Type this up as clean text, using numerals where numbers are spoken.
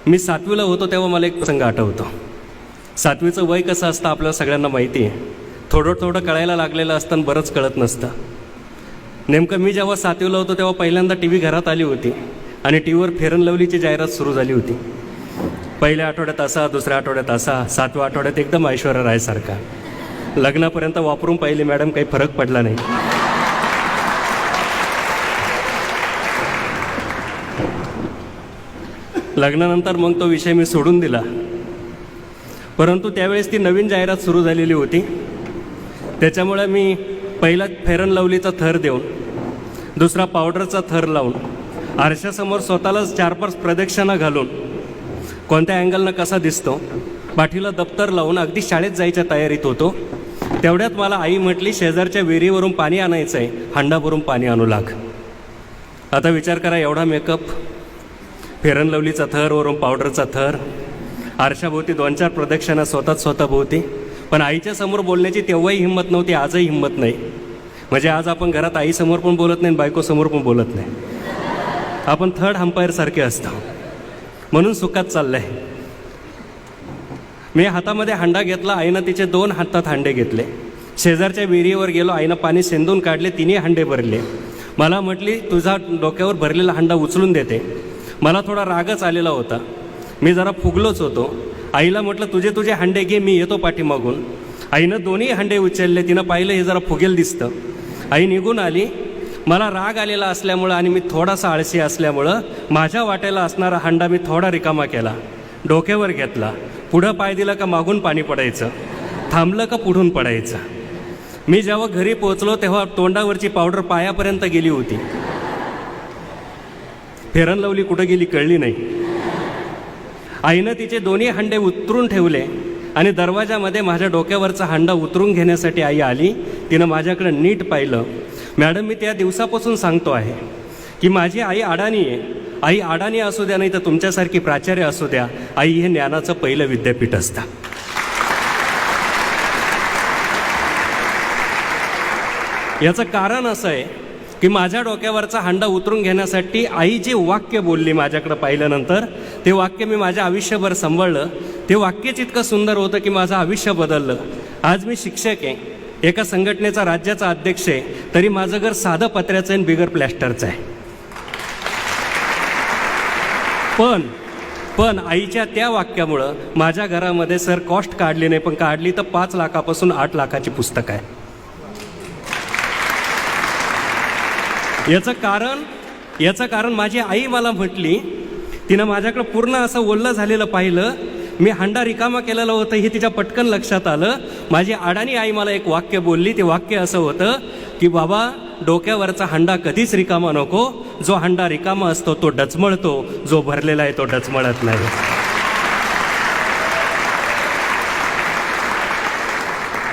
मी 7वीला होतो तेव्हा मला एक प्रसंग आठवतो. 7वीचं वय कसं असतं आपल्याला सगळ्यांना माहिती आहे. थोडं थोडं कळायला लागलेलं असतं आणि बरंच कळत नसतं. नेमकं मी जेव्हा 7वीला होतो तेव्हा पहिल्यांदा टी व्ही घरात आली होती आणि टी व्हीवर फेअर अँड लवलीची जाहिरात सुरू झाली होती. पहिल्या आठवड्यात असा, दुसऱ्या आठवड्यात असा, 7व्या आठवड्यात एकदम ऐश्वर्या रायसारखा. लग्नापर्यंत वापरून पाहिली मॅडम, काही फरक पडला नाही. लग्नानंतर मग तो विषय मी सोडून दिला. परंतु त्यावेळेस ती नवीन जाहिरात सुरू झालेली होती. त्याच्यामुळे मी पहिला फेअर अँड लवलीचा थर देऊन, दुसरा पावडरचा थर लावून, आरशासमोर स्वतःलाच 4-5 प्रदक्षिणा घालून कोणत्या अँगलनं कसा दिसतो, पाठीला दप्तर लावून अगदी शाळेत जायच्या तयारीत होतो. तेवढ्यात मला आई म्हटली, शेजारच्या विहिरीवरून पाणी आणायचं आहे, हांडाभरून पाणी आणू लाग. आता विचार करा, एवढा मेकअप, फेअर अँड लवलीचा थर, वरून पावडरचा थर, आरशाभोवती 2-4 प्रदक्षिणा स्वतः भोवती. पण आईच्या समोर बोलण्याची तेव्हाही हिंमत नव्हती, आजही हिंमत नाही. म्हणजे आज आपण घरात आईसमोर पण बोलत नाही, बायकोसमोर पण बोलत नाही. आपण थर्ड अंपायरसारखे असतो. म्हणून सुखात चाललं आहे. मी हातामध्ये हांडा घेतला, आईनं तिचे 2 हातात हांडे घेतले. शेजारच्या विहिरीवर गेलो, आईनं पाणी शेंदून काढले, 3 हांडे भरले. मला म्हटली, तुझा डोक्यावर भरलेला हांडा उचलून देते. मला थोडा रागच आलेला होता, मी जरा फुगलोच होतो. आईला म्हटलं, तुझे हांडे घे, मी येतो पाठीमागून. आईनं 2ही हांडे उचलले. तिनं पाहिलं, हे जरा फुगेल दिसतं. आई निघून आली. मला राग आलेला असल्यामुळं आणि मी थोडासा आळशी असल्यामुळं माझ्या वाट्याला असणारा हांडा मी थोडा रिकामा केला, डोक्यावर घेतला. पुढं पाय दिला का मागून पाणी पडायचं, थांबलं का पुढून पडायचं. मी जेव्हा घरी पोहोचलो तेव्हा तोंडावरची पावडर पायापर्यंत गेली होती. फेअर अँड लवली कुठं गेली कळली नाही. आईनं तिचे 2ही हांडे उतरून ठेवले आणि दरवाजामध्ये माझ्या डोक्यावरचा हांडा उतरून घेण्यासाठी आई आली. तिनं माझ्याकडे नीट पाहिलं. मॅडम, मी त्या दिवसापासून सांगतो आहे की माझी आई अडाणी आहे. आई अडाणी असू द्या, नाही तर तुमच्यासारखी प्राचार्य असू द्या, आई हे ज्ञानाचं पहिलं विद्यापीठ असतं. याचं कारण असं आहे की माझ्या डोक्यावरचा हांडा उतरून घेण्यासाठी आई जे वाक्य बोलली माझ्याकडे पाहिल्यानंतर, ते वाक्य मी माझ्या आयुष्यभर सांभाळलं. ते वाक्यच इतकं सुंदर होतं की माझं आयुष्य बदललं. आज मी शिक्षक आहे, एका संघटनेचा राज्याचा अध्यक्ष आहे, तरी माझं घर साधं पत्र्याचं आणि बिगर प्लॅस्टरचं आहे. पण आईच्या त्या वाक्यामुळं माझ्या घरामध्ये सर कॉस्ट काढली नाही, पण काढली तर 5 लाखापासून 8 लाखाची पुस्तक आहे. याचं कारण माझी आई मला म्हटली, तिनं माझ्याकडं पूर्ण असं ओल्लं झालेलं पाहिलं, मी हांडा रिकामा केलेलं होतं हे तिच्या पटकन लक्षात आलं. माझी अडाणी आई मला एक वाक्य बोलली. ते वाक्य असं होतं की बाबा, डोक्यावरचा हांडा कधीच रिकामा नको. जो हांडा रिकामा असतो तो डचमळतो, जो भरलेला आहे तो डचमळत नाही.